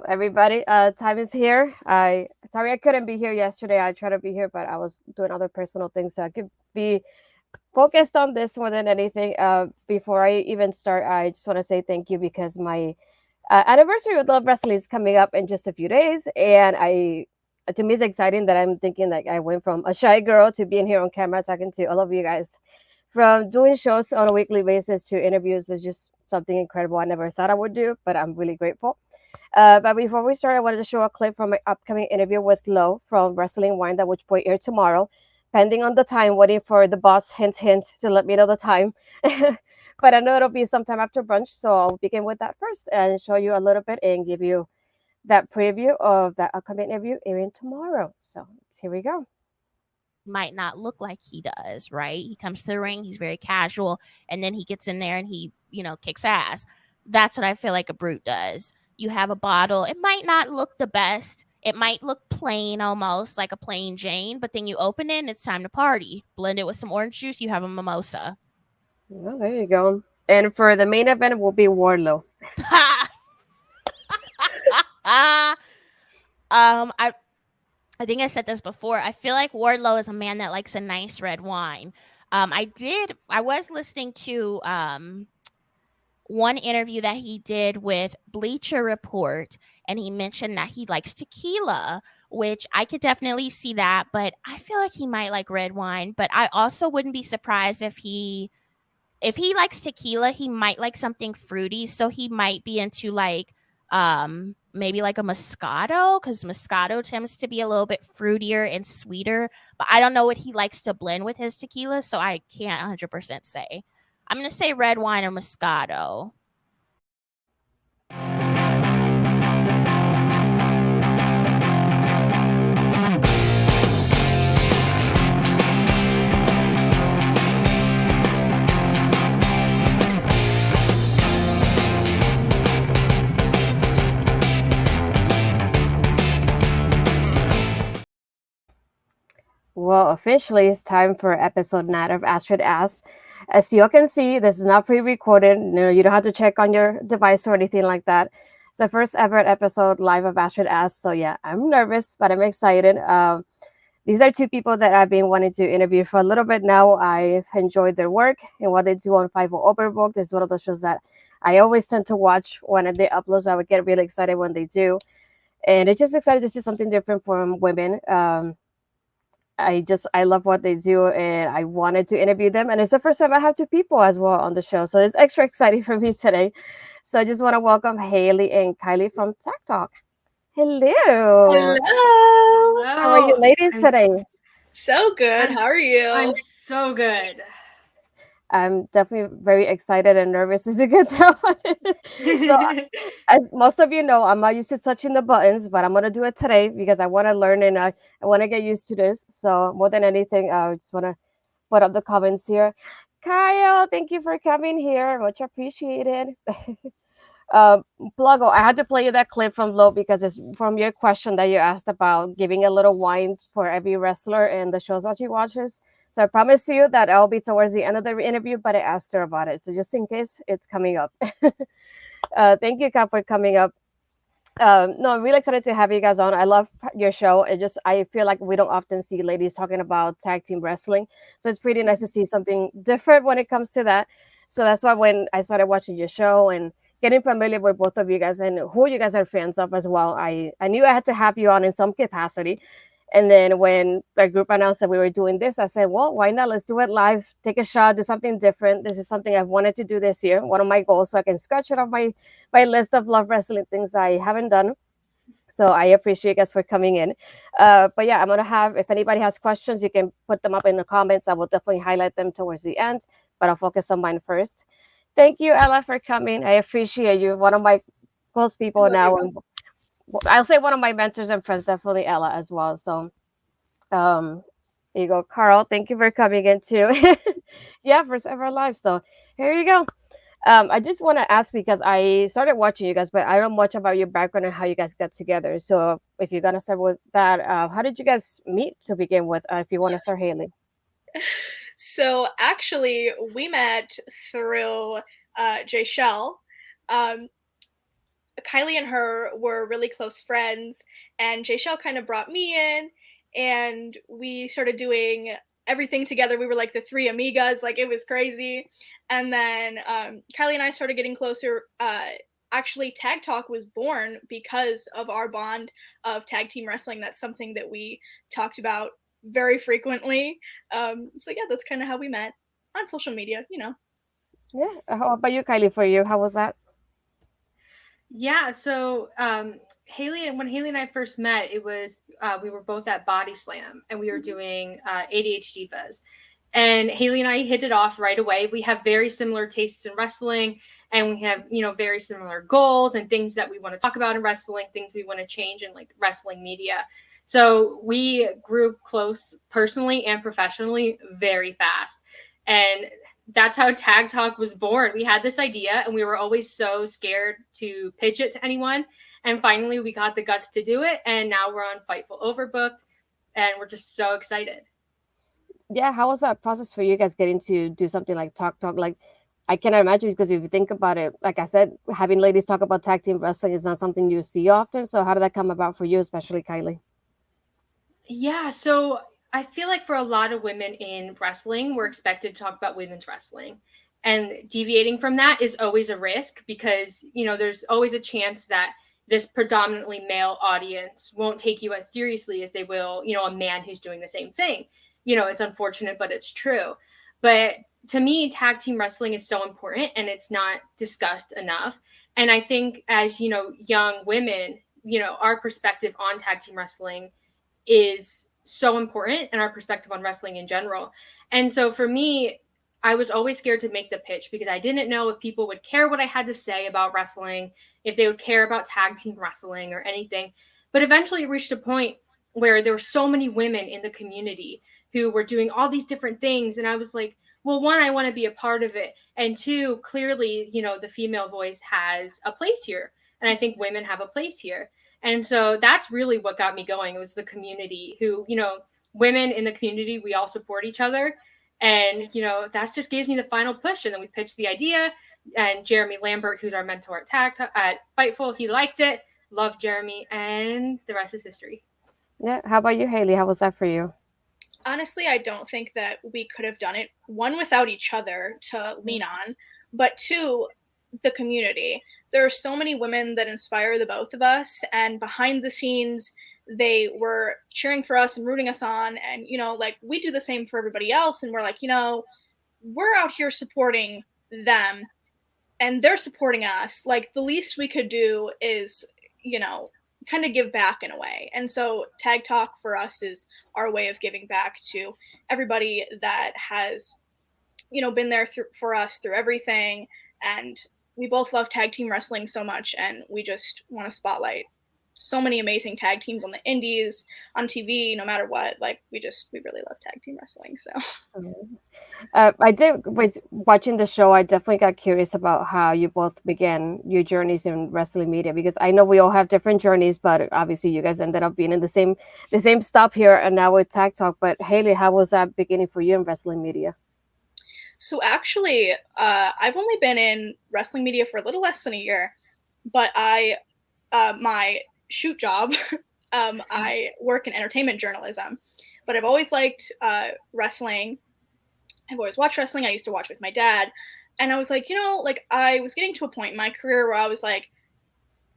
everybody? Time is here. Sorry I couldn't be here yesterday. I tried to be here, but I was doing other personal things, so I could be focused on this more than anything. Before I even start, I just want to say thank you because my anniversary with Love Wrestling is coming up in just a few days, and to me, it's exciting that I'm thinking like I went from a shy girl to being here on camera talking to all of you guys. From doing shows on a weekly basis to interviews is just something incredible I never thought I would do, but I'm really grateful. But before we start, I wanted to show a clip from my upcoming interview with Lo from Wrestling Wind, that which will air tomorrow, pending on the time, waiting for the boss, hint, hint, to let me know the time. But I know it'll be sometime after brunch, so I'll begin with that first and show you a little bit and give you that preview of that upcoming interview airing tomorrow. So here we go. Might not look like he does, right? He comes to the ring, he's very casual, and then he gets in there and he, kicks ass. That's what I feel like a brute does. You have a bottle, it might not look the best. It might look plain, almost like a plain Jane, but then you open it and it's time to party. Blend it with some orange juice, you have a mimosa. Well, there you go. And for the main event will be Warlow. I think I said this before. I feel like Wardlow is a man that likes a nice red wine. I was listening to one interview that he did with Bleacher Report, and he mentioned that he likes tequila, which I could definitely see that, but I feel like he might like red wine. But I also wouldn't be surprised if he likes tequila, he might like something fruity. So he might be into like maybe like a Moscato, because Moscato tends to be a little bit fruitier and sweeter. But I don't know what he likes to blend with his tequila, so I can't 100% say. I'm going to say red wine or Moscato. Well, officially, it's time for episode 9 of Astrid Asks. As you can see, this is not pre-recorded. You don't have to check on your device or anything like that. It's the first ever episode live of Astrid Asks. So yeah, I'm nervous, but I'm excited. These are two people that I've been wanting to interview for a little bit now. I've enjoyed their work and what they do on Fightful Overbooked. Is one of those shows that I always tend to watch when they upload. So I would get really excited when they do. And it's just excited to see something different from women. I love what they do, and I wanted to interview them, and it's the first time I have two people as well on the show, so it's extra exciting for me today. So I just want to welcome Haley and Kylie from Tech Talk. Hello. Hello. How are you ladies today? So good. How are you? I'm so good. I'm definitely very excited and nervous, as you can tell. So, as most of you know, I'm not used to touching the buttons, but I'm going to do it today because I want to learn and I want to get used to this. So, more than anything, I just want to put up the comments here. Kyle, thank you for coming here. Much appreciated. Pluggo, I had to play you that clip from Lo because it's from your question that you asked about giving a little wine for every wrestler in the shows that she watches. So I promise you that I'll be towards the end of the interview, but I asked her about it. So just in case it's coming up. Thank you, Kat, for coming up. No, I'm really excited to have you guys on. I love your show. I feel like we don't often see ladies talking about tag team wrestling. So it's pretty nice to see something different when it comes to that. So that's why when I started watching your show and getting familiar with both of you guys and who you guys are fans of as well, I knew I had to have you on in some capacity. And then when the group announced that we were doing this, I said, well, why not? Let's do it live, take a shot, do something different. This is something I've wanted to do this year, one of my goals, so I can scratch it off my list of love wrestling things I haven't done. So I appreciate you guys for coming in. But yeah, I'm going to have, if anybody has questions, you can put them up in the comments. I will definitely highlight them towards the end, but I'll focus on mine first. Thank you, Ella, for coming. I appreciate you. One of my close people now. I'll say one of my mentors and friends, definitely Ella as well. So there you go. Carl, thank you for coming in too. Yeah, first ever live. So here you go. I just want to ask because I started watching you guys, but I don't know much about your background and how you guys got together. So if you're gonna start with that, how did you guys meet to begin with? If you want to start, Haley. So actually, we met through Jay Shell. Kylie and her were really close friends, and Jay Shell kind of brought me in, and we started doing everything together. We were like the three amigas, like it was crazy. And then Kylie and I started getting closer. Actually, Tag Talk was born because of our bond of tag team wrestling. That's something that we talked about very frequently. So yeah, that's kind of how we met on social media, you know. Yeah. How about you, Kylie? For you, how was that? Yeah, so when Haley and I first met, it was we were both at Body Slam and we were doing ADHD Fuzz. And Haley and I hit it off right away. We have very similar tastes in wrestling, and we have, very similar goals and things that we want to talk about in wrestling, things we want to change in like wrestling media. So we grew close personally and professionally very fast. And that's how Tag Talk was born. We had this idea and we were always so scared to pitch it to anyone. And finally, we got the guts to do it. And now we're on Fightful Overbooked and we're just so excited. Yeah, how was that process for you guys getting to do something like Talk Talk? Like, I cannot imagine because if you think about it, like I said, having ladies talk about tag team wrestling is not something you see often. So, how did that come about for you, especially Kylie? Yeah, so I feel like for a lot of women in wrestling, we're expected to talk about women's wrestling. And deviating from that is always a risk because, there's always a chance that this predominantly male audience won't take you as seriously as they will, a man who's doing the same thing. It's unfortunate, but it's true. But to me, tag team wrestling is so important and it's not discussed enough. And I think as, young women, our perspective on tag team wrestling is so important and our perspective on wrestling in general. And so for me, I was always scared to make the pitch because I didn't know if people would care what I had to say about wrestling, if they would care about tag team wrestling or anything. But eventually it reached a point where there were so many women in the community who were doing all these different things. And I was like, well, one, I want to be a part of it. And two, clearly, the female voice has a place here. And I think women have a place here. And so that's really what got me going. It was the community who, women in the community, we all support each other. And, that just gave me the final push. And then we pitched the idea. And Jeremy Lambert, who's our mentor at Fightful, he liked it. Loved Jeremy. And the rest is history. Yeah. How about you, Haley? How was that for you? Honestly, I don't think that we could have done it, one, without each other to lean on, but two, the community. There are so many women that inspire the both of us, and behind the scenes, they were cheering for us and rooting us on. And, like we do the same for everybody else. And we're like, we're out here supporting them and they're supporting us. Like the least we could do is, kind of give back in a way. And so Tag Talk for us is our way of giving back to everybody that has, been there for us through everything. And we both love tag team wrestling so much, and we just want to spotlight so many amazing tag teams on the indies, on TV, no matter what. Like we really love tag team wrestling. So I did was watching the show. I definitely got curious about how you both began your journeys in wrestling media because I know we all have different journeys, but obviously you guys ended up being in the same stop here and now with Tag Talk. But Haley, how was that beginning for you in wrestling media? So actually, I've only been in wrestling media for a little less than a year, but my shoot job, I work in entertainment journalism, but I've always liked wrestling. I've always watched wrestling. I used to watch with my dad, and I was like, I was getting to a point in my career where I was like,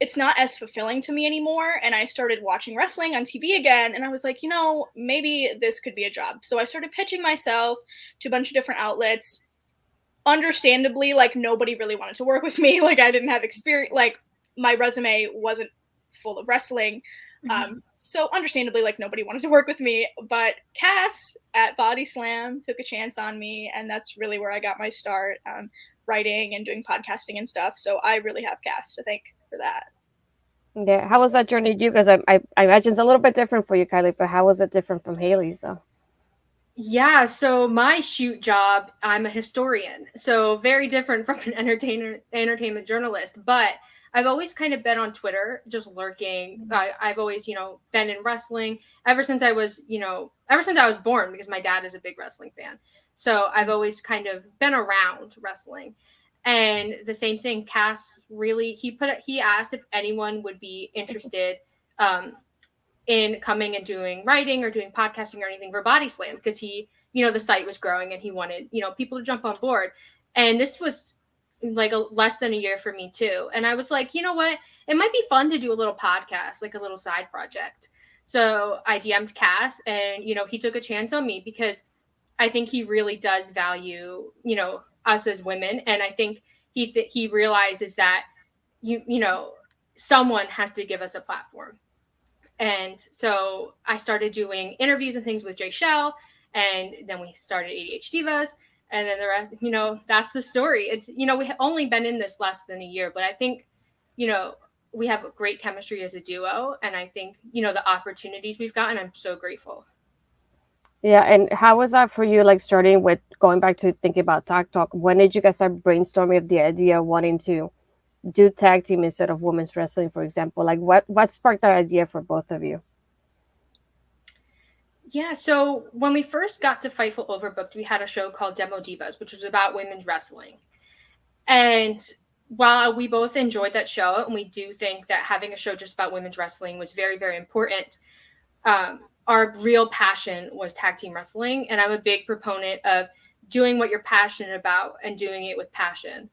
it's not as fulfilling to me anymore. And I started watching wrestling on TV again. And I was like, maybe this could be a job. So I started pitching myself to a bunch of different outlets. Understandably, like nobody really wanted to work with me. Like I didn't have experience. Like my resume wasn't full of wrestling. So understandably, like nobody wanted to work with me. But Cass at Body Slam took a chance on me. And that's really where I got my start writing and doing podcasting and stuff. So I really have Cass to thank for that. Yeah. How was that journey to you? Because I imagine it's a little bit different for you, Kylie, but how was it different from Haley's though? Yeah, so my shoot job, I'm a historian. So very different from an entertainment journalist, but I've always kind of been on Twitter, just lurking. I've always, been in wrestling ever since I was born because my dad is a big wrestling fan. So I've always kind of been around wrestling. And the same thing, Cass really, he asked if anyone would be interested in coming and doing writing or doing podcasting or anything for Body Slam, because he, the site was growing and he wanted, people to jump on board. And this was like less than a year for me too. And I was like, you know what? It might be fun to do a little podcast, like a little side project. So I DM'd Cass and, he took a chance on me because I think he really does value, us as women. And I think he realizes that, someone has to give us a platform. And so I started doing interviews and things with Jay Shell. And then we started ADH Divas. And then the rest, that's the story. It's, we've only been in this less than a year, but I think, we have great chemistry as a duo. And I think, the opportunities we've gotten, I'm so grateful. Yeah, and how was that for you, like starting with going back to thinking about Talk? When did you guys start brainstorming of the idea of wanting to do tag team instead of women's wrestling, for example? Like what sparked that idea for both of you? Yeah, so when we first got to Fightful Overbooked, we had a show called Demo Divas, which was about women's wrestling. And while we both enjoyed that show, and we do think that having a show just about women's wrestling was very, very important, our real passion was tag team wrestling. And I'm a big proponent of doing what you're passionate about and doing it with passion.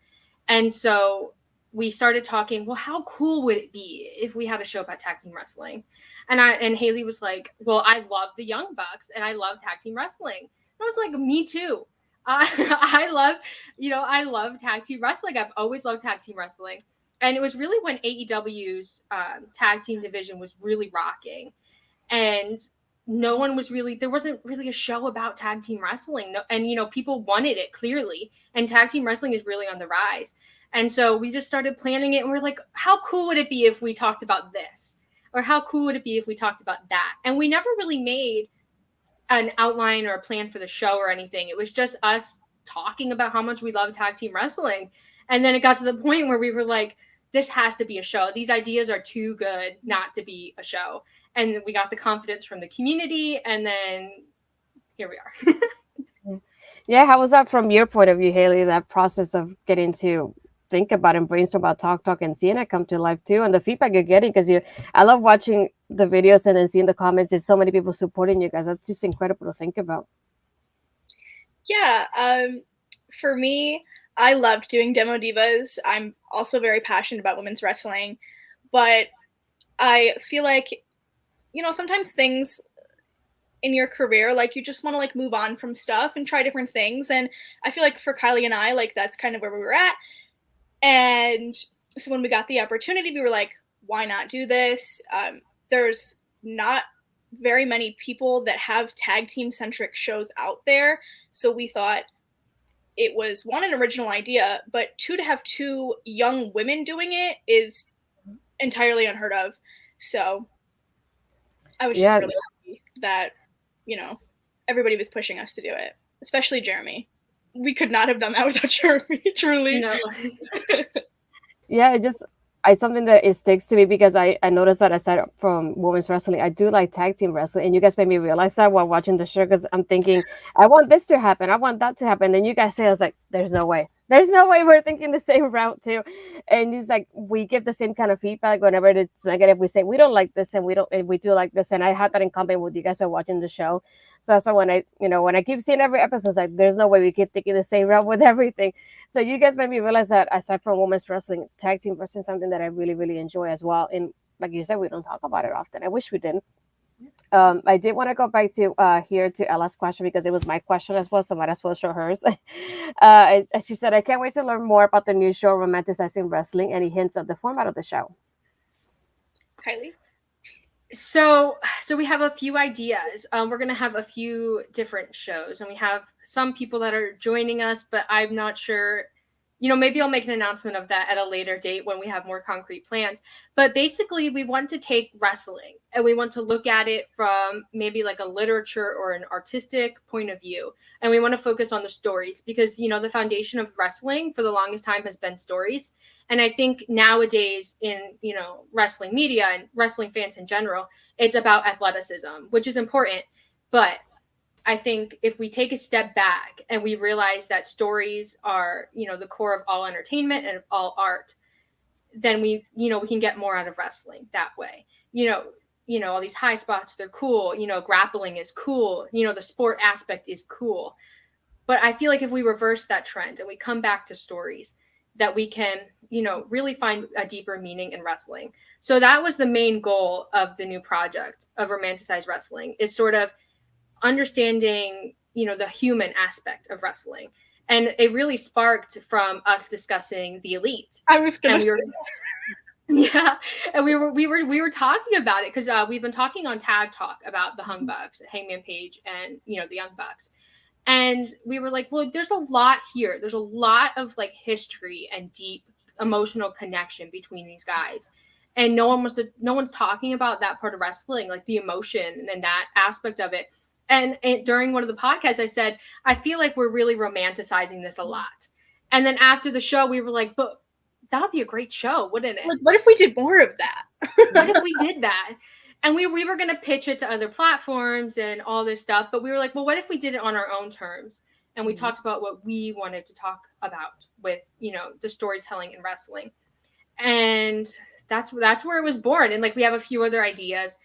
And so we started talking, well, how cool would it be if we had a show about tag team wrestling? And Haley was like, well, I love the Young Bucks and I love tag team wrestling. And I was like, me too. I love tag team wrestling. I've always loved tag team wrestling. And it was really when AEW's tag team division was really rocking. And there wasn't really a show about tag team wrestling. And, people wanted it clearly. And tag team wrestling is really on the rise. And so we just started planning it. And we're like, how cool would it be if we talked about this? Or how cool would it be if we talked about that? And we never really made an outline or a plan for the show or anything. It was just us talking about how much we love tag team wrestling. And then it got to the point where we were like, this has to be a show. These ideas are too good not to be a show. And we got the confidence from the community. And then here we are. Yeah, how was that from your point of view, Haley, that process of getting to think about and brainstorm about Talk and seeing it come to life too, and the feedback you're getting? Because I love watching the videos and then seeing the comments. There's so many people supporting you guys. That's just incredible to think about. Yeah, for me, I loved doing Demo Divas. I'm also very passionate about women's wrestling, but I feel like, sometimes things in your career, like you just want to like move on from stuff and try different things. And I feel like for Kylie and I, like that's kind of where we were at. And so when we got the opportunity, we were like, why not do this? There's not very many people that have tag team centric shows out there. So we thought it was, one, an original idea, but two, to have two young women doing it is entirely unheard of. So I was just really happy that, everybody was pushing us to do it, especially Jeremy. We could not have done that without Jeremy, truly. No. Yeah, it's something that it sticks to me because I noticed that aside from women's wrestling, I do like tag team wrestling. And you guys made me realize that while watching the show, because I'm thinking, I want this to happen. I want that to happen. Then you guys say, I was like, there's no way. There's no way we're thinking the same route too. And it's like, we give the same kind of feedback whenever it's negative. We say, we don't like this and we do like this. And I had that in common with you guys are watching the show. So that's why when I keep seeing every episode, it's like, there's no way we keep thinking the same route with everything. So you guys made me realize that aside from women's wrestling, tag team wrestling is something that I really, really enjoy as well. And like you said, we don't talk about it often. I wish we did. I did want to go back to here to Ella's question because it was my question as well, so might as well show hers. As she said, I can't wait to learn more about the new show, Romanticizing Wrestling. Any hints of the format of the show? Kylie? So we have a few ideas. We're going to have a few different shows, and we have some people that are joining us, but I'm not sure. Maybe I'll make an announcement of that at a later date when we have more concrete plans. But basically, we want to take wrestling and we want to look at it from maybe like a literature or an artistic point of view. And we want to focus on the stories because, the foundation of wrestling for the longest time has been stories. And I think nowadays in, wrestling media and wrestling fans in general, it's about athleticism, which is important. But I think if we take a step back and we realize that stories are, the core of all entertainment and of all art, then we can get more out of wrestling that way. All these high spots, they're cool. Grappling is cool. The sport aspect is cool. But I feel like if we reverse that trend and we come back to stories, that we can, really find a deeper meaning in wrestling. So that was the main goal of the new project of Romanticize Wrestling, is sort of understanding, the human aspect of wrestling. And it really sparked from us discussing the Elite. I was gonna say. Yeah, and we were talking about it because we've been talking on Tag Talk about the Hung Bucks, Hangman Page, and the Young Bucks. And we were like, well, there's a lot here. There's a lot of like history and deep emotional connection between these guys. And no one's talking about that part of wrestling, like the emotion and that aspect of it. And during one of the podcasts, I said, I feel like we're really romanticizing this a lot. And then after the show, we were like, but that would be a great show, wouldn't it? Like, what if we did more of that? What if we did that? And we were going to pitch it to other platforms and all this stuff. But we were like, well, what if we did it on our own terms? And we talked about what we wanted to talk about with, the storytelling in wrestling. And that's where it was born. And like, we have a few other ideas.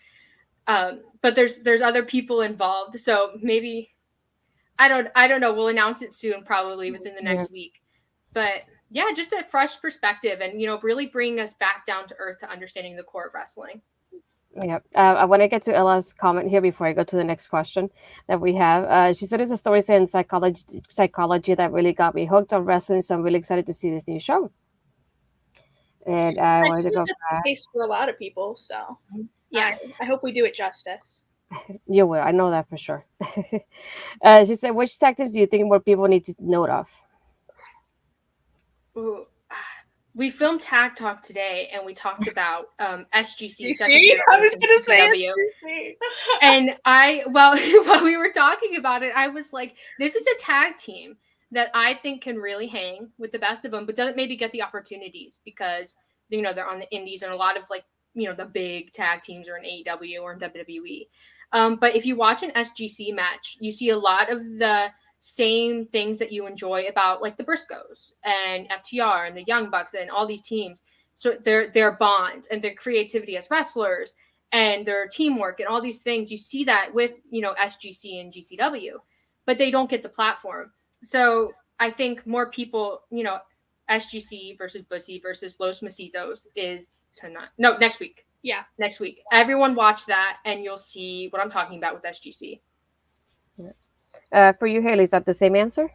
But there's other people involved. So maybe, I don't know. We'll announce it soon, probably within the next week. But yeah, just a fresh perspective and, really bring us back down to earth to understanding the core of wrestling. Yeah, I want to get to Ella's comment here before I go to the next question that we have. She said it's a story and psychology that really got me hooked on wrestling, so I'm really excited to see this new show. And I wanted to go that's the case for a lot of people, so yeah, I hope we do it justice. You will, I know that for sure. She said, which tag teams do you think more people need to note of? Ooh. We filmed Tag Talk today, and we talked about SGC. I was going to say And while we were talking about it, I was like, this is a tag team that I think can really hang with the best of them, but doesn't maybe get the opportunities because, they're on the indies and a lot of like, the big tag teams are in AEW or in WWE. But if you watch an SGC match, you see a lot of the same things that you enjoy about like the Briscoes and FTR and the Young Bucks and all these teams. So their bond and their creativity as wrestlers and their teamwork and all these things, you see that with, SGC and GCW, but they don't get the platform. So I think more people, SGC versus Bussy versus Los Macizos is tonight. No, next week. Yeah. Next week. Everyone watch that and you'll see what I'm talking about with SGC. For you, Haley, is that the same answer?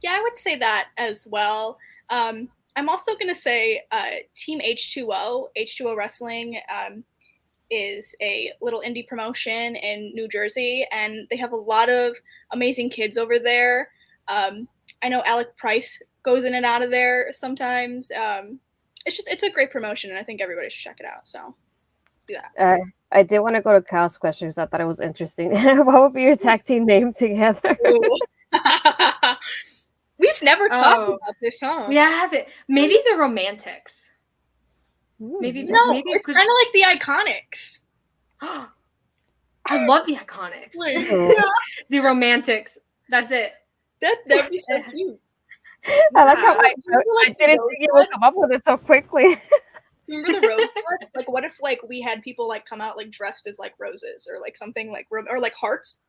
Yeah, I would say that as well. I'm also going to say Team H2O Wrestling is a little indie promotion in New Jersey, and they have a lot of amazing kids over there. I know Alec Price goes in and out of there sometimes. It's a great promotion, and I think everybody should check it out. So do that. I did want to go to Kyle's question because I thought it was interesting. What would be your tag team name together? We've never talked about this, huh? We haven't. Maybe the Romantics. Maybe it's kind of like the Iconics. I love the Iconics. The Romantics. That's it. That'd be so cute. I like how I didn't think you would come up with it so quickly. Remember the rosebuds? Like, what if like we had people like come out like dressed as like roses or like something like or like hearts?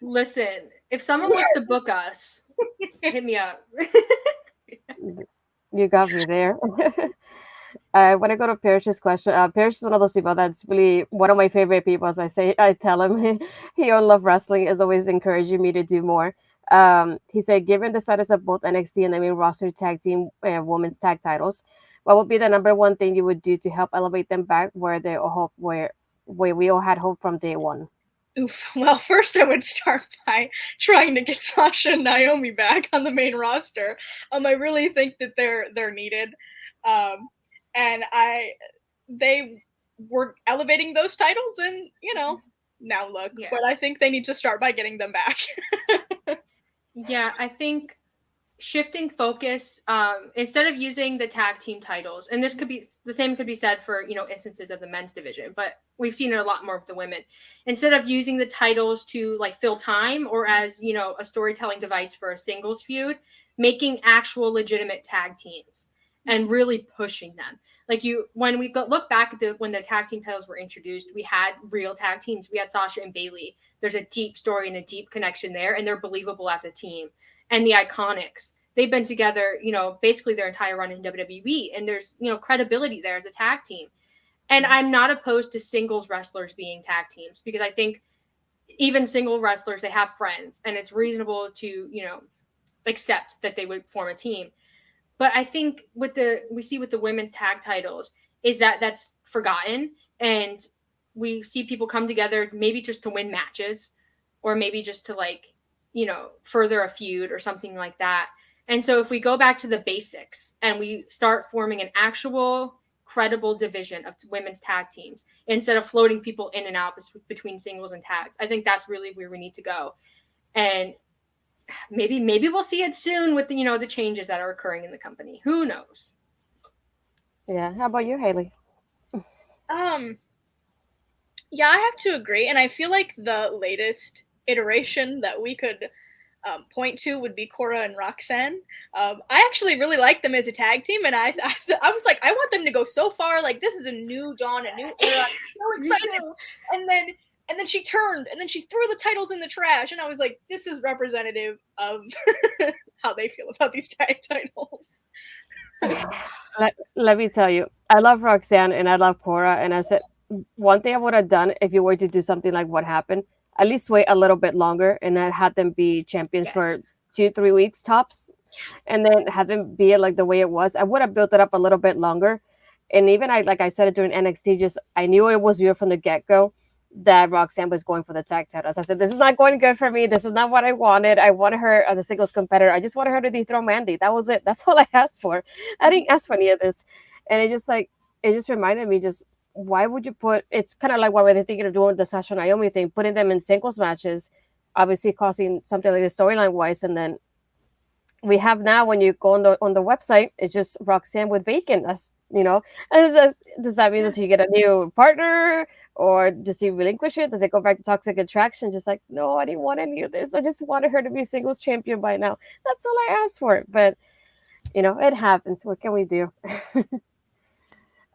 Listen, if someone wants to book us, hit me up. You got me there. I want to go to Parrish's question. Parrish is one of those people that's really one of my favorite people. As I tell him he loves wrestling, is always encouraging me to do more. He said, given the status of both NXT and the main roster tag team women's tag titles, what would be the number one thing you would do to help elevate them back where we all had hope from day one? Oof. Well, first I would start by trying to get Sasha and Naomi back on the main roster. I really think that they're needed. And they were elevating those titles and, now look. Yeah. But I think they need to start by getting them back. Yeah, I think shifting focus, instead of using the tag team titles, and this could be the same could be said for, you know, instances of the men's division, but we've seen it a lot more with the women. Instead of using the titles to like fill time or as, you know, a storytelling device for a singles feud, making actual legitimate tag teams and really pushing them. Like when we look back at when the tag team titles were introduced, we had real tag teams. We had Sasha and Bailey. There's a deep story and a deep connection there, and they're believable as a team. And the Iconics, they've been together, you know, basically their entire run in WWE, and there's, you know, credibility there as a tag team. And I'm not opposed to singles wrestlers being tag teams, because I think even single wrestlers, they have friends, and it's reasonable to, you know, accept that they would form a team. But I think we see with the women's tag titles is that that's forgotten, and we see people come together maybe just to win matches, or maybe just to, like, you know, further a feud or something like that. And so if we go back to the basics and we start forming an actual credible division of women's tag teams instead of floating people in and out between singles and tags, I think that's really where we need to go. And maybe we'll see it soon with the, you know, the changes that are occurring in the company. Who knows? Yeah. How about you, Haley? Yeah, I have to agree, and I feel like the latest iteration that we could point to would be Cora and Roxanne. I actually really like them as a tag team, and I was like, I want them to go so far. Like, this is a new dawn, a new era. I'm so excited. And then she turned, and then she threw the titles in the trash, and I was like, this is representative of how they feel about these tag titles. Let me tell you, I love Roxanne and I love Cora, and I said one thing I would have done if you were to do something like what happened, at least wait a little bit longer and then had them be champions for 2-3 weeks tops, and then have them be like the way it was. I would have built it up a little bit longer. And even like I said it during NXT, just I knew it was real from the get-go that Roxanne was going for the tag titles. I said, this is not going good for me. This is not what I wanted. I wanted her as a singles competitor. I just wanted her to dethrone Mandy. That was it. That's all I asked for. I didn't ask for any of this. And it just reminded me, just why would you put, it's kind of like what were they thinking of doing the Sasha Naomi thing, putting them in singles matches, obviously causing something like this storyline wise. And then we have now, when you go on the website, it's just Roxanne with bacon. That's, you know, and does that mean that she get a new partner, or does he relinquish it? Does it go back to Toxic Attraction? Just like, no, I didn't want any of this. I just wanted her to be singles champion by now. That's all I asked for. But, you know, it happens. What can we do?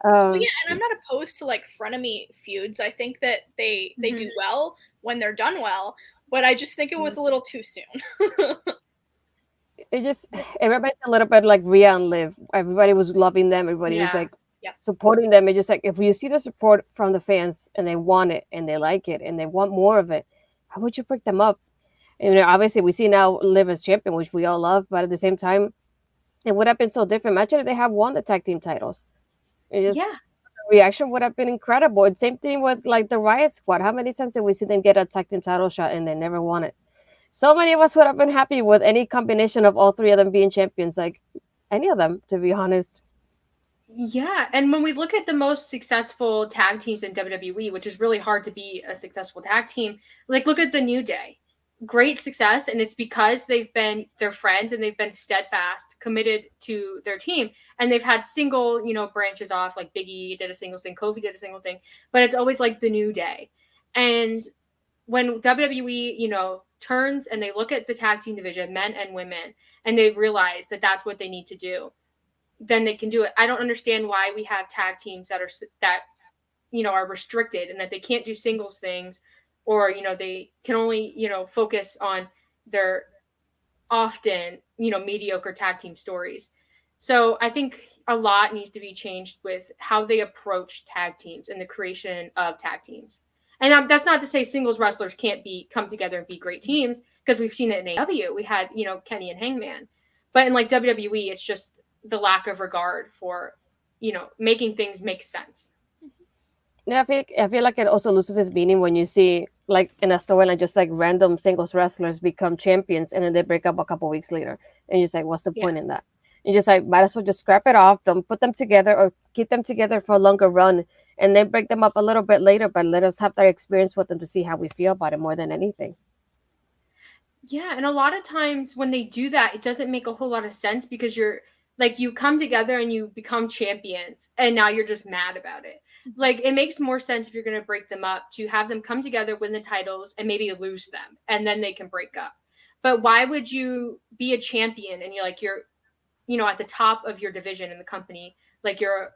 Yeah, and I'm not opposed to like frenemy feuds. I think that they do well when they're done well, but I just think it was a little too soon. It reminds me a little bit like Rhea and Liv. Everybody was loving them. Everybody was like supporting them. It's just like, if you see the support from the fans and they want it and they like it and they want more of it, how would you break them up? And, you know, obviously we see now Liv as champion, which we all love, but at the same time, it would have been so different. Imagine if they have won the tag team titles. The reaction would have been incredible. And same thing with like the Riot Squad. How many times did we see them get a tag team title shot and they never won it? So many of us would have been happy with any combination of all three of them being champions, like any of them, to be honest. Yeah, and when we look at the most successful tag teams in WWE, which is really hard to be a successful tag team, like look at the New Day. Great success, and it's because they're friends and they've been steadfast, committed to their team, and they've had single, you know, branches off, like Big E did a single thing, Kofi did a single thing, but it's always like the New Day. And when WWE, you know, turns and they look at the tag team division, men and women, and they realize that that's what they need to do, then they can do it. I don't understand why we have tag teams that are restricted and that they can't do singles things, or, you know, they can only, you know, focus on their often, you know, mediocre tag team stories. So I think a lot needs to be changed with how they approach tag teams and the creation of tag teams. And that's not to say singles wrestlers can't come together and be great teams, because we've seen it in AEW. We had, you know, Kenny and Hangman. But in like WWE, it's just the lack of regard for, you know, making things make sense. Yeah, I feel like it also loses its meaning when you see, like, in a storyline, just like random singles wrestlers become champions and then they break up a couple weeks later. And you're just like, what's the point in that? You just like, might as well just scrap it off, don't put them together, or keep them together for a longer run and then break them up a little bit later, but let us have that experience with them to see how we feel about it more than anything. Yeah, and a lot of times when they do that, it doesn't make a whole lot of sense because you're like you come together and you become champions and now you're just mad about it. Like it makes more sense if you're going to break them up to have them come together, win the titles and maybe lose them and then they can break up. But why would you be a champion and you're at the top of your division in the company, like you're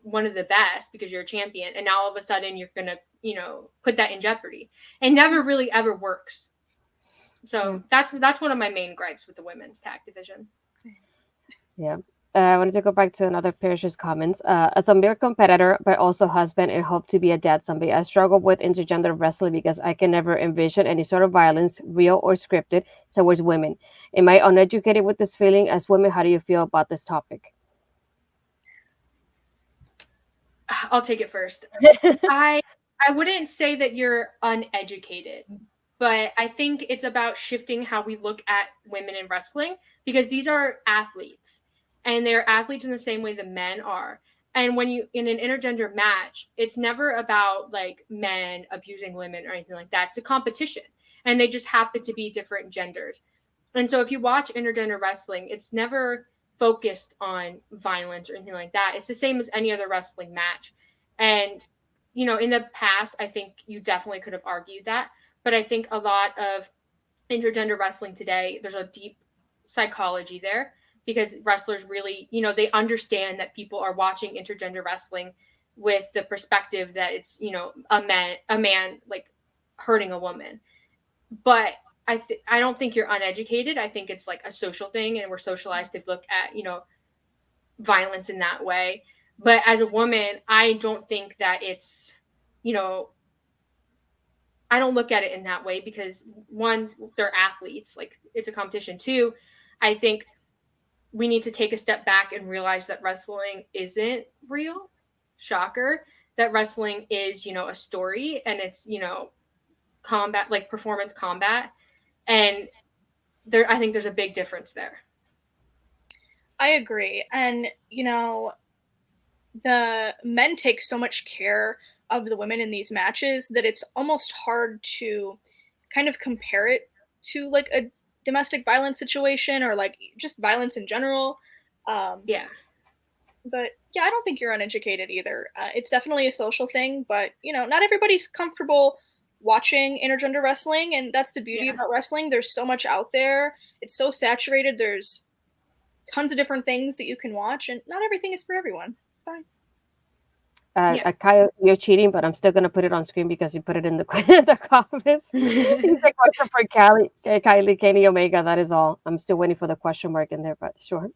one of the best because you're a champion and now all of a sudden you're going to put that in jeopardy. It never really ever works. So that's one of my main gripes with the women's tag division. Yeah. I wanted to go back to another Parrish's comments. As a mere competitor, but also husband and hope to be a dad someday, I struggle with intergender wrestling because I can never envision any sort of violence, real or scripted, towards women. Am I uneducated with this feeling? As women, how do you feel about this topic? I'll take it first. I wouldn't say that you're uneducated, but I think it's about shifting how we look at women in wrestling because these are athletes and they're athletes in the same way the men are. And when you in an intergender match, it's never about like men abusing women or anything like that. It's a competition and they just happen to be different genders. And so if you watch intergender wrestling, it's never focused on violence or anything like that. It's the same as any other wrestling match. And in the past, I think you definitely could have argued that. But I think a lot of intergender wrestling today, there's a deep psychology there because wrestlers really, they understand that people are watching intergender wrestling with the perspective that it's, a man like hurting a woman. But I don't think you're uneducated. I think it's like a social thing and we're socialized to look at, violence in that way. But as a woman, I don't think that it's, I don't look at it in that way because one, they're athletes, like it's a competition. Two, I think we need to take a step back and realize that wrestling isn't real. Shocker. That wrestling is, a story and it's, combat, like performance combat. And I think there's a big difference there. I agree. And, the men take so much care of the women in these matches that it's almost hard to kind of compare it to like a domestic violence situation or like just violence in general. Yeah. But yeah, I don't think you're uneducated either. It's definitely a social thing, but not everybody's comfortable watching intergender wrestling, and that's the beauty about wrestling. There's so much out there. It's so saturated. There's tons of different things that you can watch, and not everything is for everyone. It's fine. Kyle, you're cheating, but I'm still gonna put it on screen because you put it in the the comments. He's like, question for Kylie, Kenny Omega. That is all. I'm still waiting for the question mark in there, but sure.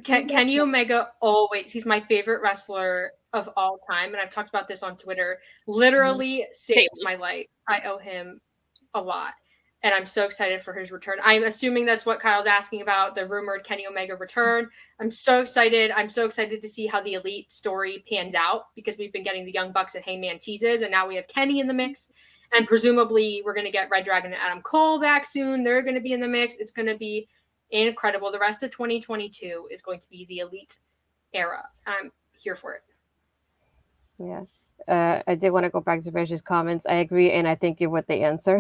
Kenny Omega always, he's my favorite wrestler of all time. And I've talked about this on Twitter, literally saved my life. I owe him a lot. And I'm so excited for his return. I'm assuming that's what Kyle's asking about, the rumored Kenny Omega return. I'm so excited. I'm so excited to see how the Elite story pans out because we've been getting the Young Bucks and Hangman teases, and now we have Kenny in the mix. And presumably we're going to get Red Dragon and Adam Cole back soon. They're going to be in the mix. It's going to be incredible. The rest of 2022 is going to be the Elite era. I'm here for it. Yeah. I did want to go back to Reg's comments. I agree, and I think you're with the answer.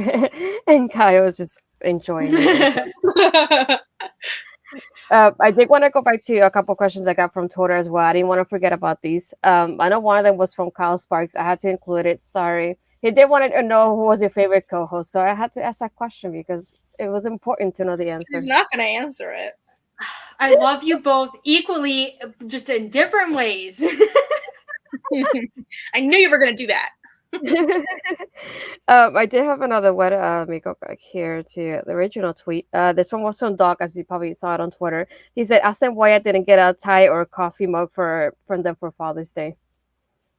And Kyle was just enjoying it. I did want to go back to a couple questions I got from Twitter as well. I didn't want to forget about these. I know one of them was from Kyle Sparks. I had to include it. Sorry. He did want to know who was your favorite co-host, so I had to ask that question because it was important to know the answer. He's not going to answer it. I love you both equally, just in different ways. I knew you were going to do that. I did have another one. Let me go back here to the original tweet. This one was from Doc, as you probably saw it on Twitter. He said, ask them why I didn't get a tie or a coffee mug from them for Father's Day.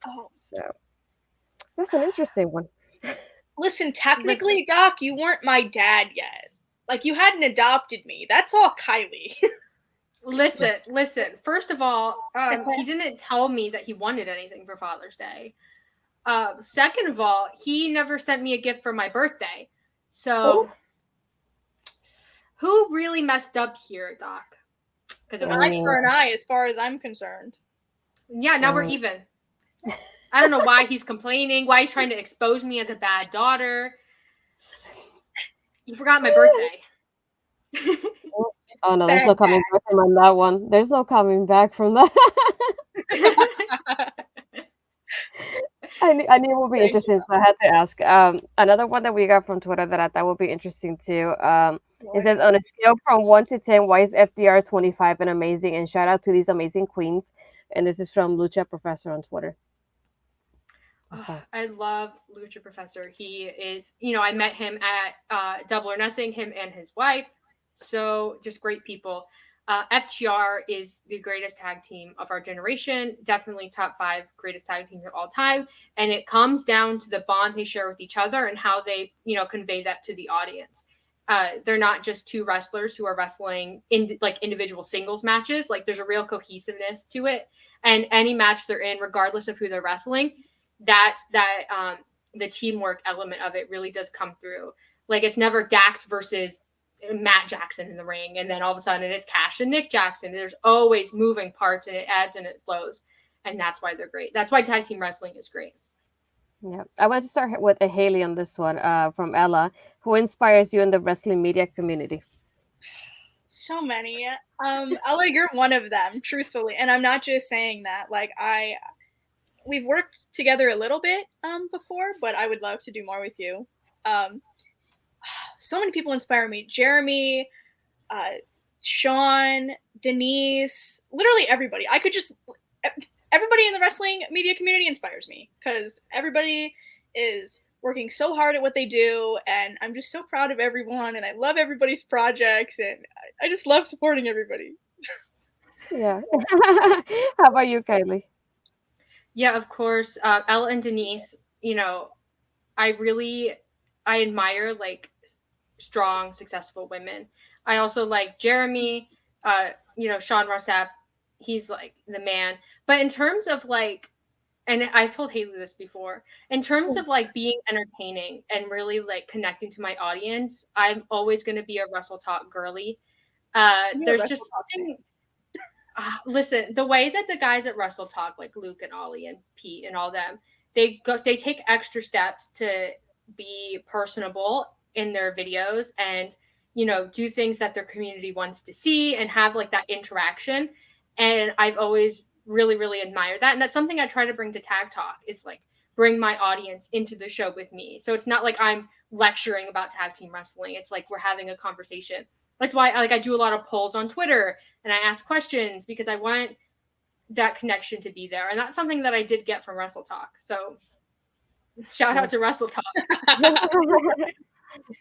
Oh. So that's an interesting one. Listen, technically, Doc, you weren't my dad yet. Like, you hadn't adopted me. That's all Kylie. Listen. First of all, he didn't tell me that he wanted anything for Father's Day. Second of all, he never sent me a gift for my birthday. So, who really messed up here, Doc? Because an eye for an eye, as far as I'm concerned. Yeah, now we're even. I don't know why he's complaining, why he's trying to expose me as a bad daughter. You forgot my birthday. Oh no, there's no coming back from that one. There's no coming back from that. I knew it would be interesting, so I had to ask. Another one that we got from Twitter that I thought would be interesting too. It says on a scale from 1 to 10, why is FDR 25 and amazing? And shout out to these amazing queens. And this is from Lucha Professor on Twitter. I love Lucha Professor. He is, I met him at Double or Nothing, him and his wife. So just great people. FTR is the greatest tag team of our generation, definitely top 5 greatest tag teams of all time. And it comes down to the bond they share with each other and how they, convey that to the audience. They're not just 2 wrestlers who are wrestling in like individual singles matches. Like there's a real cohesiveness to it. And any match they're in, regardless of who they're wrestling, that the teamwork element of it really does come through. Like it's never Dax versus Matt Jackson in the ring, and then all of a sudden it's Cash and Nick Jackson. There's always moving parts, and it ebbs and it flows, and that's why they're great. That's why tag team wrestling is great. Yeah, I want to start with a Haley on this one from Ella. Who inspires you in the wrestling media community? So many. Ella, you're one of them, truthfully, and I'm not just saying that. Like we've worked together a little bit before, but I would love to do more with you. So many people inspire me. Jeremy, Sean, Denise, literally everybody. Everybody in the wrestling media community inspires me because everybody is working so hard at what they do, and I'm just so proud of everyone, and I love everybody's projects, and I just love supporting everybody. Yeah. How about you, Kylie? Yeah, of course. Ella and Denise, I admire like strong, successful women. I also like Jeremy, Sean Rossap. He's like the man. But in terms of like, and I've told Haley this before, in terms of like being entertaining and really like connecting to my audience, I'm always going to be a Wrestle Talk girly. There's just something. Listen, the way that the guys at Wrestle Talk, like Luke and Ollie and Pete and all them, they take extra steps to be personable in their videos and do things that their community wants to see and have like that interaction. And I've always really, really admired that. And that's something I try to bring to Tag Talk. It's like bring my audience into the show with me. So it's not like I'm lecturing about tag team wrestling. It's like we're having a conversation. That's why I do a lot of polls on Twitter and I ask questions because I want that connection to be there. And that's something that I did get from Wrestle Talk. So shout out to Wrestle Talk.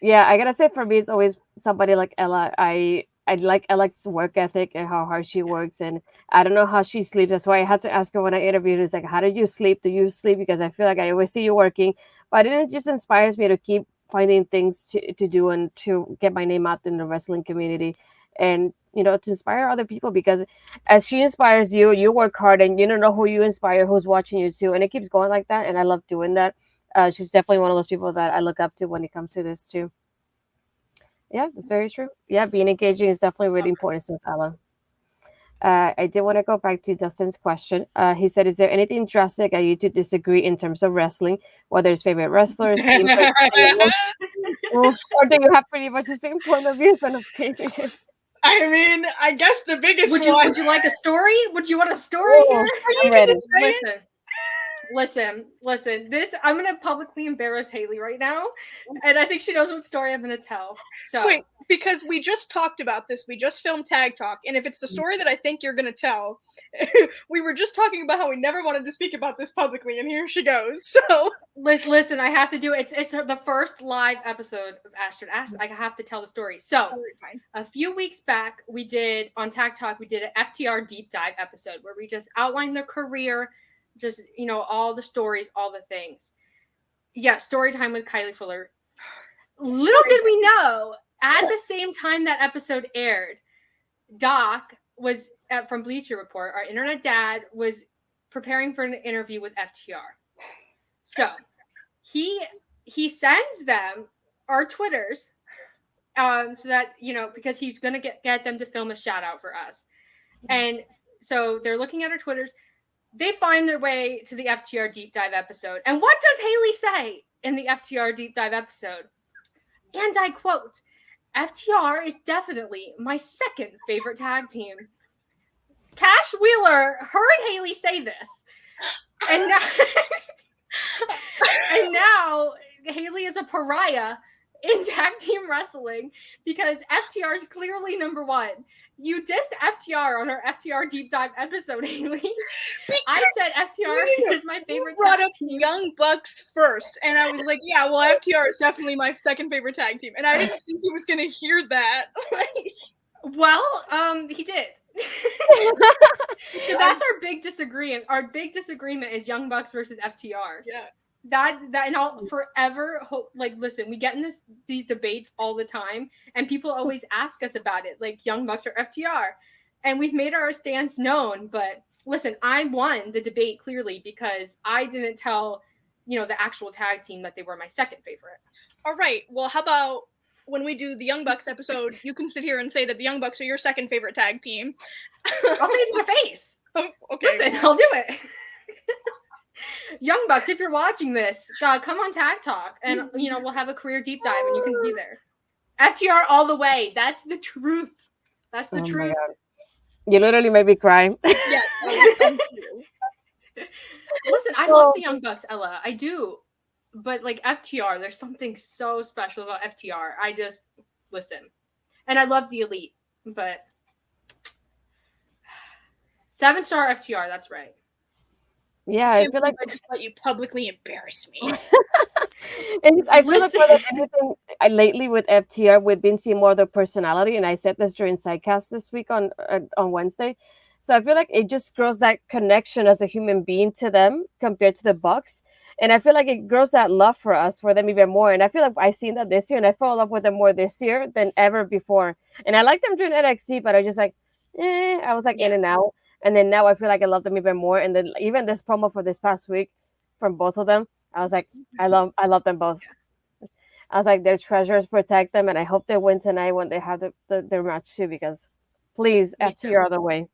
Yeah, I gotta say for me, it's always somebody like Ella. I like Ella's work ethic and how hard she works, and I don't know how she sleeps. That's why I had to ask her when I interviewed her. It's like, how did you sleep? Do you sleep? Because I feel like I always see you working, but it just inspires me to keep finding things to do and to get my name out in the wrestling community, and to inspire other people. Because as she inspires you, you work hard, and you don't know who you inspire, who's watching you too, and it keeps going like that. And I love doing that. She's definitely one of those people that I look up to when it comes to this too. Yeah, that's very true. Yeah, being engaging is definitely really important since Ella. I did want to go back to Dustin's question. He said, is there anything drastic that you two disagree in terms of wrestling, whether it's favorite wrestlers, teams, or do you have pretty much the same point of view and opinions? I mean, I guess the biggest one. Would you like a story? Would you want a story here? I'm ready. Listen. This I'm gonna publicly embarrass Haley right now, and I think she knows what story I'm gonna tell. So wait, because we just talked about this. We just filmed Tag Talk, and if it's the story that I think you're gonna tell, we were just talking about how we never wanted to speak about this publicly, and here she goes. So listen, I have to do it. It's the first live episode of Astrid. I have to tell the story. So a few weeks back, we did on Tag Talk. We did an FTR deep dive episode where we just outlined their career. Just, all the stories, all the things. Yeah, story time with Kylie Fuller. Little did we know, at the same time that episode aired, Doc was, from Bleacher Report, our internet dad, was preparing for an interview with FTR. So, he sends them our Twitters, so that, because he's going to get them to film a shout out for us. And so they're looking at our Twitters. They find their way to the FTR deep dive episode. And what does Haley say in the FTR deep dive episode? And I quote, FTR is definitely my second favorite tag team. Cash Wheeler heard Haley say this. And now, and now Haley is a pariah in tag team wrestling because FTR is clearly number one. You dissed FTR on our FTR deep dive episode, Haley. I said FTR is my favorite. You brought tag up team. Young Bucks first, and I was like, yeah, well, FTR is definitely my second favorite tag team, and I didn't think he was gonna hear that. Well, he did. So that's our big disagreement. Our big disagreement is Young Bucks versus FTR. Yeah. That and I'll forever hope. Like, listen, we get in these debates all the time, and people always ask us about it, like Young Bucks or FTR, and we've made our stance known. But listen, I won the debate clearly because I didn't tell the actual tag team that they were my second favorite. All right. Well, how about when we do the Young Bucks episode, you can sit here and say that the Young Bucks are your second favorite tag team. I'll say it to their face. Okay. Listen, I'll do it. Young Bucks, if you're watching this, come on Tag Talk, and we'll have a career deep dive, and you can be there. FTR all the way. That's the truth. That's the truth. You literally made me cry. Yes. Thank you. Listen, I love the Young Bucks, Ella. I do. But like FTR, there's something so special about FTR. I just listen. And I love the Elite, but 7-star FTR, that's right. Yeah, I feel like I just let you publicly embarrass me. I feel like more than anything, lately with FTR, we've been seeing more of their personality, and I said this during Sidecast this week on Wednesday. So I feel like it just grows that connection as a human being to them compared to the Bucks, and I feel like it grows that love for them even more. And I feel like I've seen that this year, and I fell in love with them more this year than ever before. And I liked them during NXT, but I just like, I was like in and out. And then now I feel like I love them even more. And then even this promo for this past week from both of them, I was like, I love them both. I was like, their treasures protect them, and I hope they win tonight when they have their match too. Because please, FTR the way.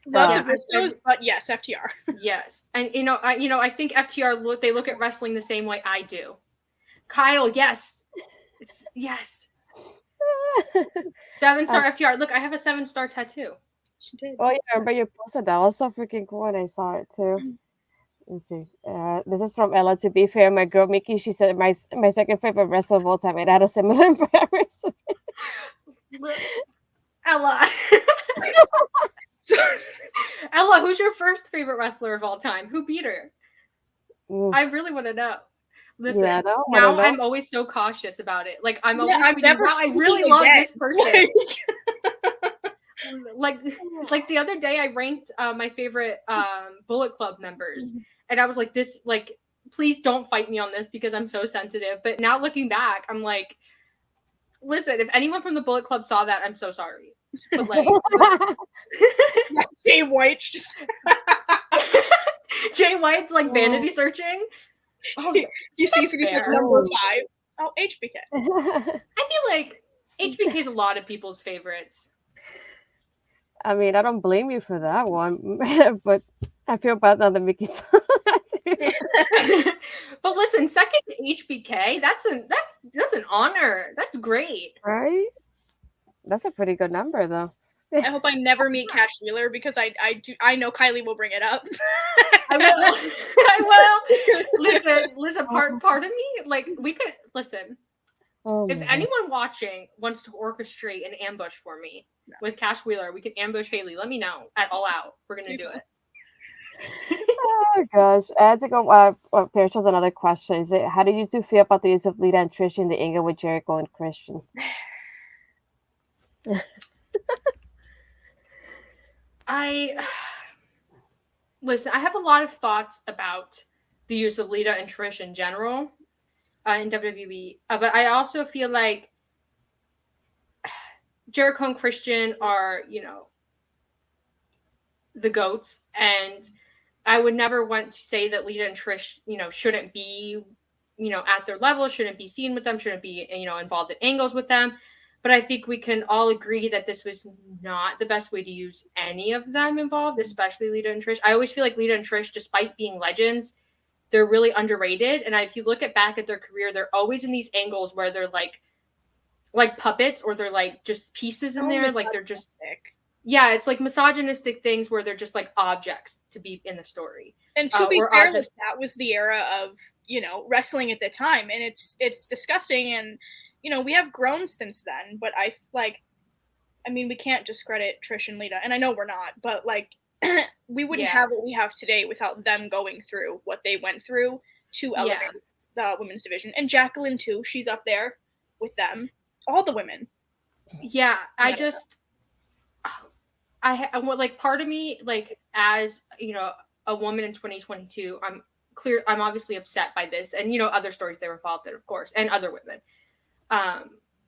Love the Briscoes, but yes, FTR. Yes, and I think FTR look at wrestling the same way I do. Kyle, yes. 7-star FTR. Look, I have a 7-star tattoo. She did. Oh yeah, I remember you posted that. Was so freaking cool, and I saw it too. Let's see. This is from Ella. To be fair, my girl Mickey, she said my second favorite wrestler of all time. It had a similar embarrassment. Ella. Ella, who's your first favorite wrestler of all time? Who beat her? I really want to know. Listen, now I'm always so cautious about it. Like I'm always I really love this person. Like the other day I ranked my favorite Bullet Club members, and I was like, this, like, please don't fight me on this because I'm so sensitive. But now looking back, I'm like, listen, if anyone from the Bullet Club saw that, I'm so sorry. But like Jay White Jay White's like vanity searching. Oh, you see, so he's like number 5. Oh, HBK. I feel like HBK is a lot of people's favorites. I mean, I don't blame you for that one, but I feel bad now that Mickey's. But listen, second to HBK, that's an honor. That's great, right? That's a pretty good number, though. I hope I never meet Cash Wheeler because I know Kylie will bring it up. I will. Listen. Part of me, like, we could listen. Oh, if anyone watching wants to orchestrate an ambush for me with Cash Wheeler, we can ambush Haley. Let me know at All Out. We're gonna do it. Oh gosh, I had to go. There's just another question. Is it how do you two feel about the use of Lita and Trish in the angle with Jericho and Christian? Listen, I have a lot of thoughts about the use of Lita and Trish in general in WWE, but I also feel like Jericho and Christian are, the GOATs, and I would never want to say that Lita and Trish, shouldn't be, at their level, shouldn't be seen with them, shouldn't be, involved in angles with them. But I think we can all agree that this was not the best way to use any of them involved, especially Lita and Trish. I always feel like Lita and Trish, despite being legends, they're really underrated. And if you look back at their career, they're always in these angles where they're like puppets, or they're like just pieces in there. Like they're just, yeah, it's like misogynistic things where they're just like objects to be in the story. And to be fair, that was the era of, you know, wrestling at the time, and it's disgusting. And, you know, we have grown since then, but I mean, we can't discredit Trish and Lita, and I know we're not, but like we wouldn't have what we have today without them going through what they went through to elevate the women's division. And Jacqueline too, she's up there with them, all the women. Yeah, I like, part of me, like, as, you know, a woman in 2022, I'm obviously upset by this, and, you know, other stories they were involved in, of course, and other women.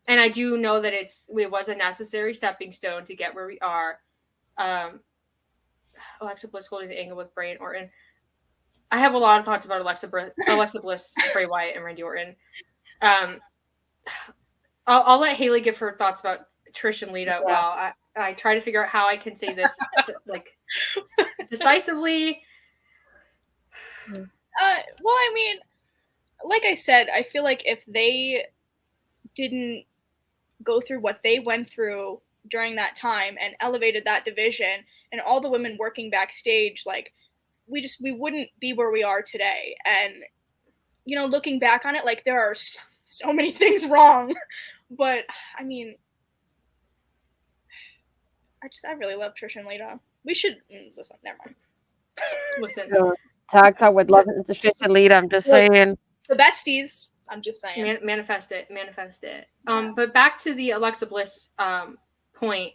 And I do know that it was a necessary stepping stone to get where we are. Alexa Bliss holding the angle with Bray and Orton. I have a lot of thoughts about Alexa Bliss, Bray Wyatt, and Randy Orton. I'll let Haley give her thoughts about Trish and Lita while I try to figure out how I can say this like decisively. Well, I mean, like I said, I feel like if they didn't go through what they went through during that time and elevated that division and all the women working backstage, like we wouldn't be where we are today. And, you know, looking back on it, like there are so many things wrong, but I mean, I really love Trish and Lita. We should listen. Never mind. Listen, talk with love to Trish and Lita. I'm just saying the besties. I'm just saying. Manifest it. Yeah. But back to the Alexa Bliss point.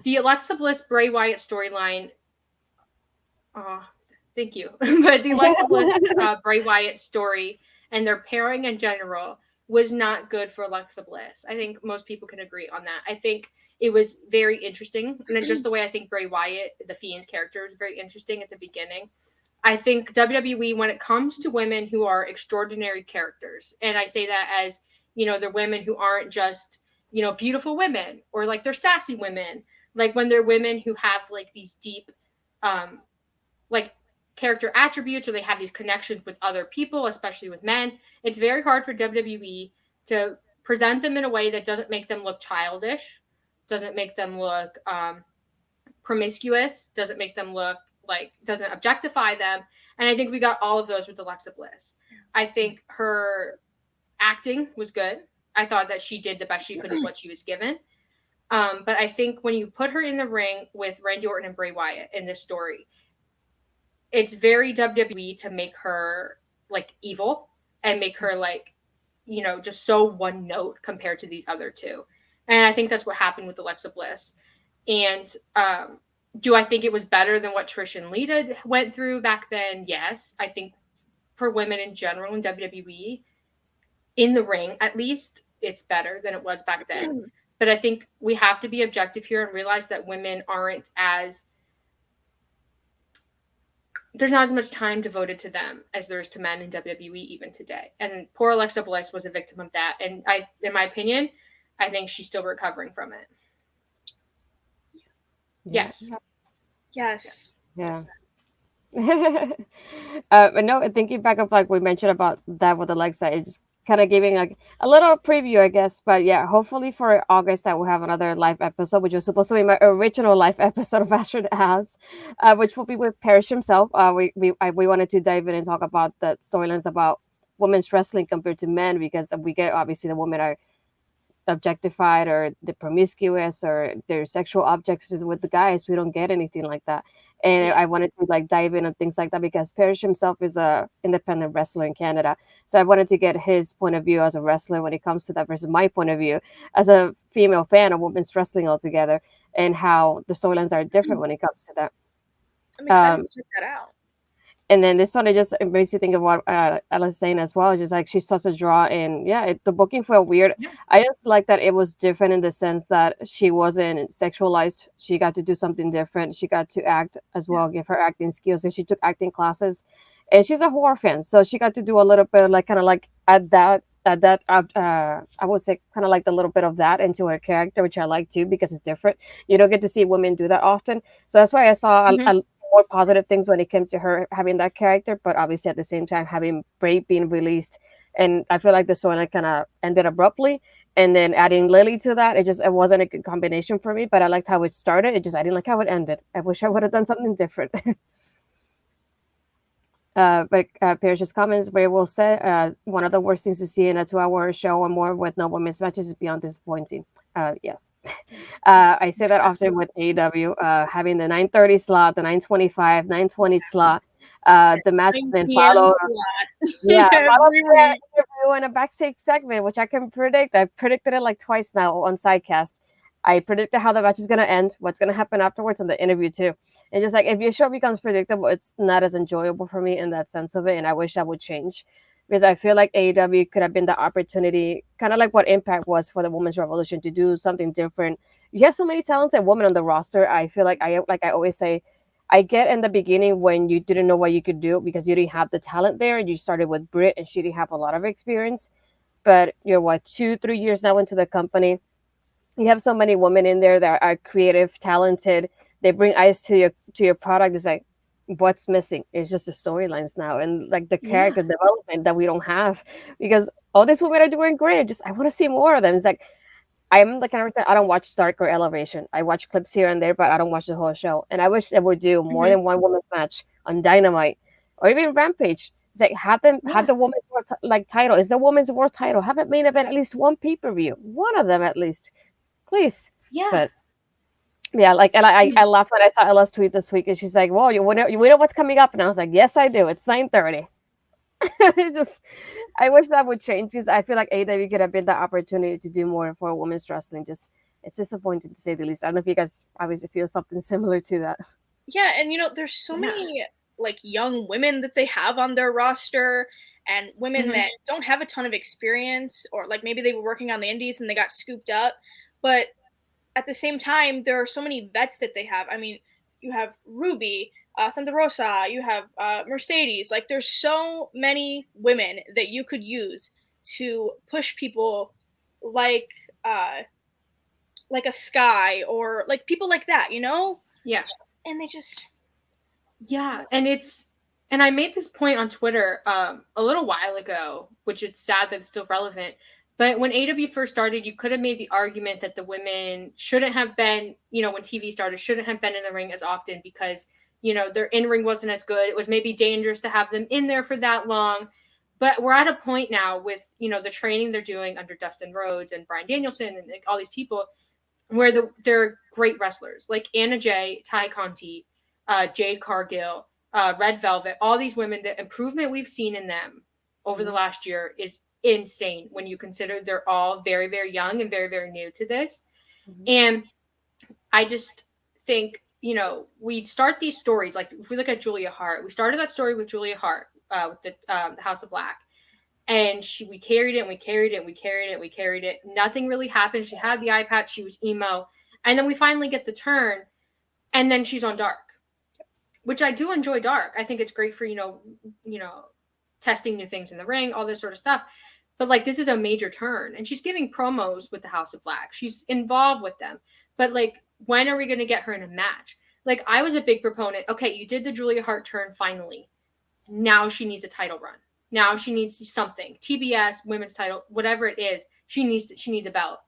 The Alexa Bliss Bray Wyatt storyline. Thank you. But the Alexa Bliss Bray Wyatt story and their pairing in general was not good for Alexa Bliss. I think most people can agree on that. I think it was very interesting, and then just the way I think Bray Wyatt, the Fiend character, is very interesting at the beginning. I think WWE, when it comes to women who are extraordinary characters, and I say that as, you know, they're women who aren't just, you know, beautiful women, or like they're sassy women, like when they're women who have like these deep, like character attributes, or they have these connections with other people, especially with men. It's very hard for WWE to present them in a way that doesn't make them look childish, doesn't make them look promiscuous, doesn't make them look like, doesn't objectify them. And I think we got all of those with Alexa Bliss. I think her acting was good. I thought that she did the best she could with what she was given. But I think when you put her in the ring with Randy Orton and Bray Wyatt in this story, it's very WWE to make her like evil and make her like, you know, just so one note compared to these other two. And I think that's what happened with Alexa Bliss. And do I think it was better than what Trish and Lita went through back then? Yes. I think for women in general in WWE, in the ring at least, it's better than it was back then. But I think we have to be objective here and realize that women aren't as, there's not as much time devoted to them as there is to men in WWE even today. And poor Alexa Bliss was a victim of that. And in my opinion, I think she's still recovering from it. Yes. Yes. Yeah. But no, thinking back of like we mentioned about that with Alexa, it's just kind of giving like a little preview, I guess. But yeah, hopefully for August I will have another live episode, which was supposed to be my original live episode of Astrid As, which will be with Parrish himself. We wanted to dive in and talk about the storylines about women's wrestling compared to men, because we get obviously the women are objectified or the promiscuous or their sexual objects with the guys. We don't get anything like that. And I wanted to like dive in on things like that because Parrish himself is a independent wrestler in Canada. So I wanted to get his point of view as a wrestler when it comes to that versus my point of view as a female fan of women's wrestling altogether, and how the storylines are different when it comes to that. I'm excited to check that out. And then this one, it just makes you think of what Ella was saying as well. Just like she's such a draw, and the booking felt weird. Yeah. I just like that it was different in the sense that she wasn't sexualized. She got to do something different. She got to act as well, give her acting skills. And she took acting classes, and she's a horror fan, so she got to do a little bit of like kind of like add that. I would say kind of like the little bit of that into her character, which I like too because it's different. You don't get to see women do that often, so that's why I saw. more positive things when it came to her having that character, but obviously at the same time having Bray being released, and I feel like the storyline kind of ended abruptly. And then adding Lily to that, it wasn't a good combination for me. But I liked how it started. I didn't like how it ended. I wish I would have done something different. But Parrish's comments very well said. One of the worst things to see in a 2-hour show or more with no women's matches is beyond disappointing. Yes. I say that often with AEW, having the 9:30 slot, the 9:25, 9:20 slot, the match then followed. Yeah, followed by an interview and a backstage segment, which I can predict. I've predicted it like twice now on Sidecast. I predicted how the match is going to end, what's going to happen afterwards, and the interview too. And just like if your show becomes predictable, it's not as enjoyable for me in that sense of it. And I wish that would change, because I feel like AEW could have been the opportunity, kind of like what Impact was for the Women's Revolution, to do something different. You have so many talented women on the roster. I feel like I always say, I get in the beginning when you didn't know what you could do because you didn't have the talent there. You started with Britt and she didn't have a lot of experience. But you're 2-3 years now into the company. You have so many women in there that are creative, talented. They bring eyes to your product. It's like, what's missing? It's just the storylines now and like the character development that we don't have, because all these women are doing great. I want to see more of them. It's like, I'm the kind of person, I don't watch Stark or Elevation. I watch clips here and there, but I don't watch the whole show. And I wish they would do more than one women's match on Dynamite or even Rampage. It's like have the women's world title. It's the women's world title. Have it main event at least one pay-per-view. One of them at least. Please. Yeah. But yeah, like, and I laughed when I saw Ella's tweet this week, and she's like, "Well, you know what's coming up?" And I was like, "Yes, I do. It's 9:30." It's I wish that would change, because I feel like AEW could have been the opportunity to do more for women's wrestling. It's disappointing to say the least. I don't know if you guys obviously feel something similar to that. Yeah, and there's so many like young women that they have on their roster, and women that don't have a ton of experience, or like maybe they were working on the indies and they got scooped up. But at the same time, there are so many vets that they have. I mean, you have Ruby, Thunder Rosa, you have Mercedes. Like, there's so many women that you could use to push people like a Sky, or like people like that, Yeah. And they just... Yeah, and I made this point on Twitter a little while ago, which is sad that it's still relevant. But when AEW first started, you could have made the argument that the women shouldn't have been, when TV started, shouldn't have been in the ring as often because, their in-ring wasn't as good. It was maybe dangerous to have them in there for that long. But we're at a point now with, the training they're doing under Dustin Rhodes and Bryan Danielson and like, all these people where they're great wrestlers like Anna Jay, Ty Conti, Jade Cargill, Red Velvet, all these women. The improvement we've seen in them over the last year is insane when you consider they're all very, very young and very, very new to this. And I just think, we start these stories, like if we look at Julia Hart, we started that story with Julia Hart with the House of Black. And we carried it, and we carried it, and we carried it, and we carried it. Nothing really happened. She had the eye patch. She was emo. And then we finally get the turn, and then she's on Dark, which I do enjoy Dark. I think it's great for, testing new things in the ring, all this sort of stuff. But, like, this is a major turn. And she's giving promos with the House of Black. She's involved with them. But, like, when are we going to get her in a match? Like, I was a big proponent. Okay, you did the Julia Hart turn finally. Now she needs a title run. Now she needs something. TBS, women's title, whatever it is, she needs a belt.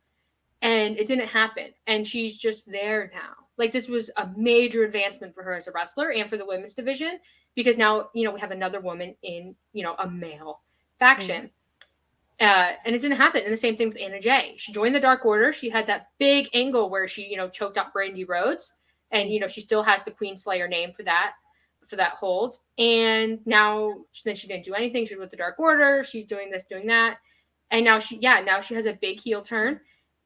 And it didn't happen. And she's just there now. Like, this was a major advancement for her as a wrestler and for the women's division, because now, we have another woman in, a male faction. And it didn't happen. And the same thing with Anna Jay. She joined the Dark Order. She had that big angle where she, choked out Brandy Rhodes. And, she still has the Queen Slayer name for that hold. And now then she didn't do anything. She was with the Dark Order. She's doing this, doing that. And now she has a big heel turn.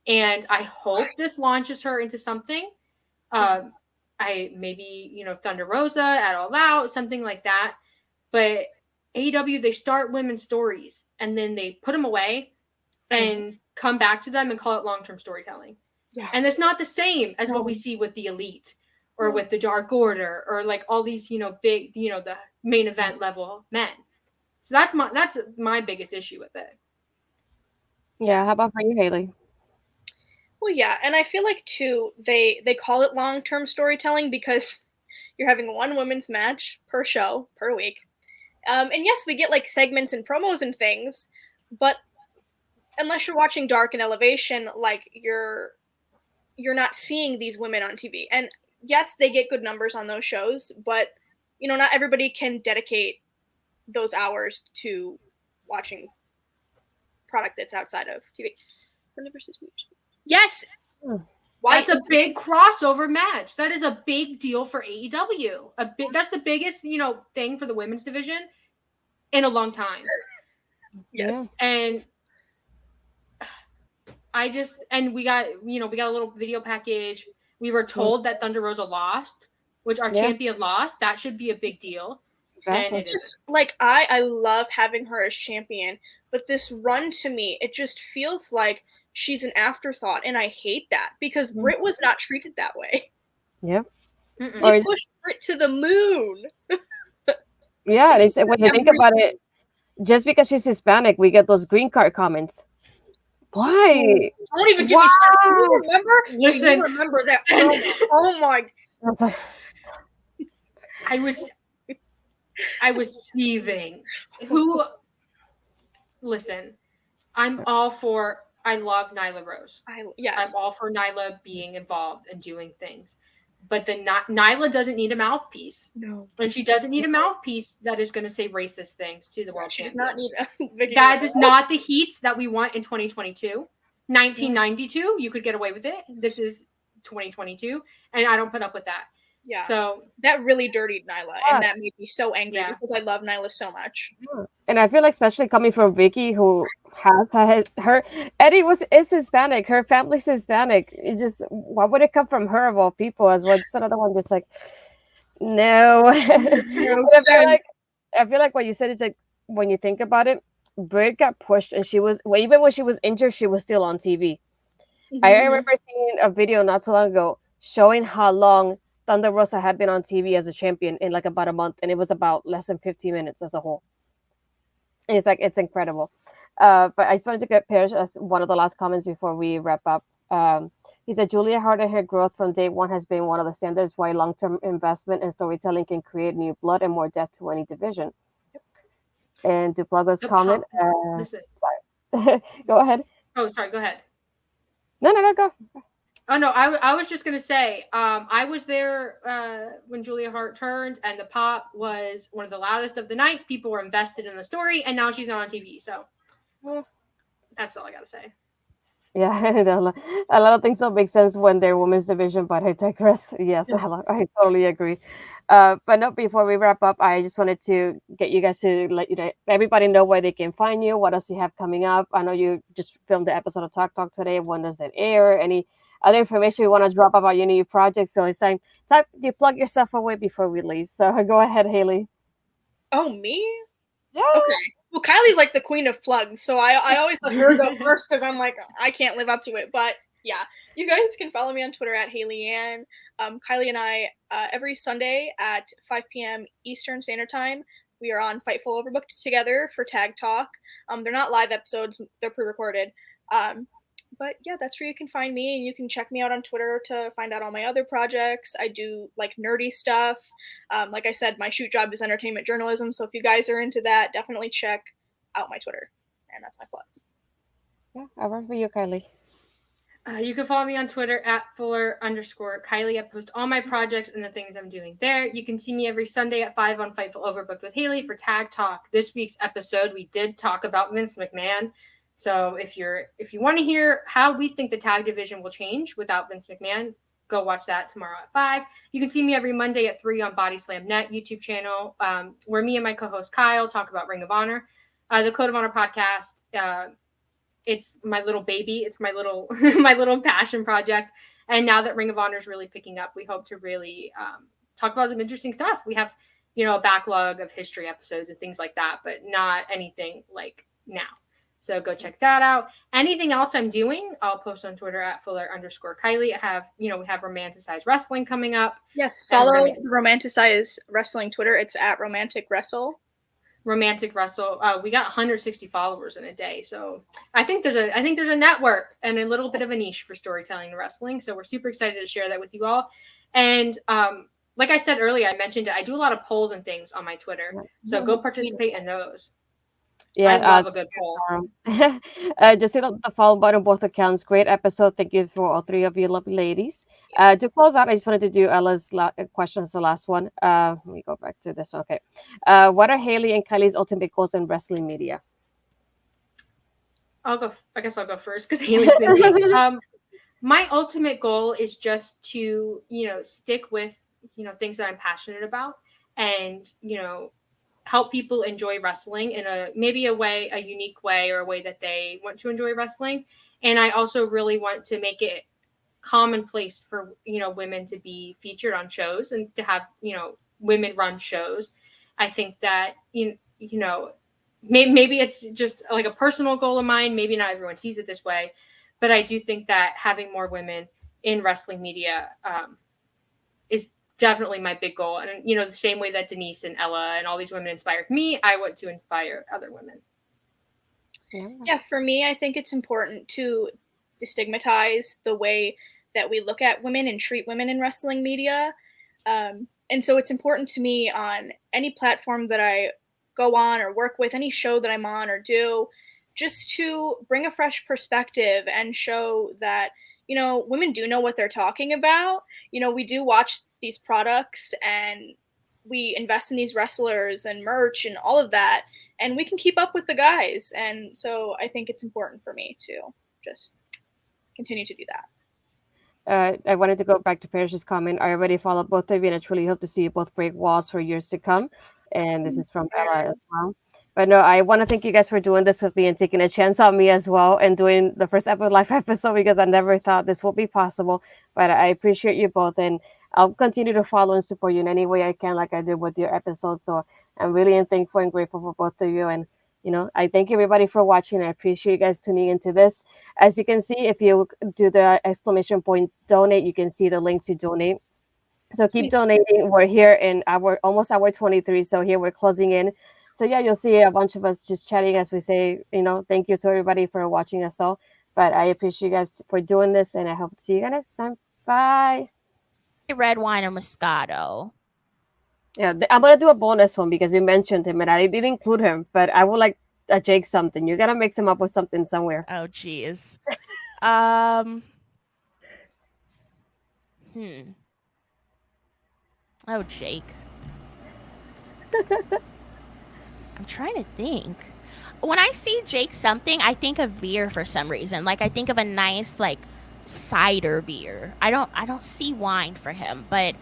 And I hope this launches her into something. Thunder Rosa at All Out, something like that. But AEW, they start women's stories and then they put them away and come back to them and call it long-term storytelling. Yeah. And it's not the same as what we see with the Elite or with the Dark Order or like all these, big, the main event level men. So that's my biggest issue with it. Yeah. How about for you, Haley? Well, yeah. And I feel like too, they call it long-term storytelling because, You're having one women's match per show per week. And yes, we get like segments and promos and things, but unless you're watching Dark and Elevation, like you're not seeing these women on TV. And yes, they get good numbers on those shows, but you know, not everybody can dedicate those hours to watching product that's outside of TV. Yes. Why? That's a big crossover match. That is a big deal for AEW. That's the biggest, thing for the women's division in a long time. Yes. And we got a little video package. We were told that Thunder Rosa lost, which our champion lost. That should be a big deal. Exactly. And it's just like I love having her as champion, but this run to me, it just feels like she's an afterthought, and I hate that because Britt was not treated that way. Yep. They pushed Britt to the moon. Yeah, it's, when you think about it, just because she's Hispanic, we get those green card comments. Why? Don't even get me started. You remember? Listen, you remember that film? Oh my! I was seething. Listen, I'm all for. I love Nyla Rose. Yes. I'm all for Nyla being involved and doing things. But Nyla doesn't need a mouthpiece. No. And she doesn't need a mouthpiece that is going to say racist things to the world champion. She does not need a video. That is not the heat that we want in 2022. 1992, you could get away with it. This is 2022. And I don't put up with that. Yeah. So that really dirtied Nyla. And that made me so angry because I love Nyla so much. And I feel like, especially coming from Vicky, who has her Eddie is Hispanic, her family's Hispanic. It just, why would it come from her of all people as well? Just another one, just like, no. I feel like what you said is like, when you think about it, Britt got pushed, and she was, even when she was injured, she was still on TV. I remember seeing a video not so long ago showing how long Thunder Rosa had been on TV as a champion in like about a month, and it was about less than 15 minutes as a whole. It's like, it's incredible. But I just wanted to get Parrish as one of the last comments before we wrap up. He said, Julia Hart and her growth from day one has been one of the standards why long-term investment and storytelling can create new blood and more depth to any division. And to plug us comment, sorry. Go ahead. Oh, sorry, go ahead. No, go. Oh, no, I was just going to say, I was there when Julia Hart turned, and the pop was one of the loudest of the night. People were invested in the story, and now she's not on TV. So that's all I got to say. Yeah, a lot of things don't make sense when they're women's division, but I digress. Yes, I totally agree. But no, before we wrap up, I just wanted to get you guys to let everybody know where they can find you. What else you have coming up? I know you just filmed the episode of Talk today. When does it air? Any other information you want to drop about your new project? So it's time you plug yourself away before we leave. So go ahead, Haley. Oh, me? Yeah. Okay. Well, Kylie's like the queen of plugs, so I always let her go first because I'm like, I can't live up to it. But yeah, you guys can follow me on Twitter at HaleyAnn. Kylie and I, every Sunday at 5 p.m. Eastern Standard Time, we are on Fightful Overbooked together for Tag Talk. They're not live episodes, they're pre-recorded. But yeah, that's where you can find me, and you can check me out on Twitter to find out all my other projects. I do like nerdy stuff. Like I said, my shoot job is entertainment journalism, so if you guys are into that, definitely check out my Twitter. And that's my plugs. Yeah, I'll run for you, Kylie. You can follow me on Twitter at Fuller_Kylie. I post all my projects and the things I'm doing there. You can see me every Sunday at 5 on Fightful Overbooked with Haley for Tag Talk. This week's episode, we did talk about Vince McMahon. So if you want to hear how we think the tag division will change without Vince McMahon, go watch that tomorrow at 5. You can see me every Monday at 3 on Body Slam Net YouTube channel, where me and my co-host Kyle talk about Ring of Honor. The Code of Honor podcast, it's my little baby. It's my little my little passion project. And now that Ring of Honor is really picking up, we hope to really talk about some interesting stuff. We have, a backlog of history episodes and things like that, but not anything like now. So go check that out. Anything else I'm doing, I'll post on Twitter at Fuller_Kylie. I have, we have Romanticize Wrestling coming up. Yes, follow the Romanticize Wrestling Twitter. It's at Romantic Wrestle. Romantic Wrestle. We got 160 followers in a day. So I think there's a network and a little bit of a niche for storytelling and wrestling. So we're super excited to share that with you all. And like I said earlier, I mentioned it. I do a lot of polls and things on my Twitter, so go participate in those. Yeah, I love a good poll. Just hit the follow button on both accounts. Great episode. Thank you for all three of you lovely ladies. To close out, I just wanted to do Ella's question as the last one. Let me go back to this one. Okay. What are Haley and Kelly's ultimate goals in wrestling media? I guess I'll go first because Haley's thinking. My ultimate goal is just to, stick with, things that I'm passionate about and, help people enjoy wrestling in a unique way, or a way that they want to enjoy wrestling. And I also really want to make it commonplace for, women to be featured on shows and to have, women run shows. I think that, maybe it's just like a personal goal of mine. Maybe not everyone sees it this way, but I do think that having more women in wrestling media is definitely my big goal. And, the same way that Denise and Ella and all these women inspired me, I want to inspire other women. Yeah, for me, I think it's important to destigmatize the way that we look at women and treat women in wrestling media. And so it's important to me on any platform that I go on or work with, any show that I'm on or do, just to bring a fresh perspective and show that, women do know what they're talking about. We do watch these products and we invest in these wrestlers and merch and all of that, and we can keep up with the guys. And so I think it's important for me to just continue to do that. I wanted to go back to Parrish's comment. I already follow both of you, and I truly hope to see you both break walls for years to come. And this is from Ella as well. But no, I want to thank you guys for doing this with me and taking a chance on me as well, and doing the first ever live episode, because I never thought this would be possible. But I appreciate you both, and I'll continue to follow and support you in any way I can, like I did with your episodes. So I'm really thankful and grateful for both of you. And I thank everybody for watching. I appreciate you guys tuning into this. As you can see, if you do the exclamation point donate, you can see the link to donate. So keep donating. We're here in almost hour 23. So here we're closing in. So yeah, you'll see a bunch of us just chatting as we say, thank you to everybody for watching us all. But I appreciate you guys for doing this, and I hope to see you guys next time. Bye. Red wine or Moscato? Yeah, I'm gonna do a bonus one because you mentioned him and I didn't include him, but I would like a Jake something. You gotta mix him up with something somewhere. Oh, geez. Oh, Jake. I'm trying to think. When I see Jake something, I think of beer for some reason. Like I think of a nice cider beer. I don't see wine for him, but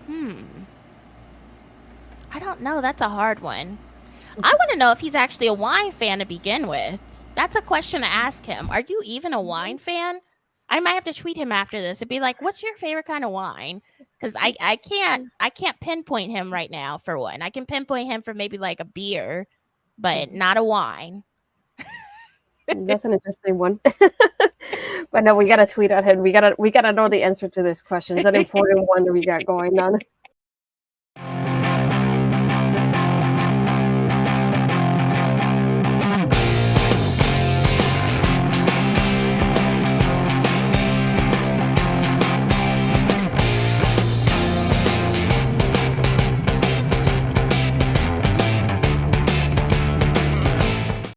I don't know. That's a hard one. I want to know if he's actually a wine fan to begin with. That's a question to ask him. Are you even a wine fan? I might have to tweet him after this and be like, "What's your favorite kind of wine?" Because I can't pinpoint him right now for one. I can pinpoint him for maybe like a beer, but not a wine. That's an interesting one. But no, we gotta tweet at him. We gotta know the answer to this question. It's an important one that we got going on.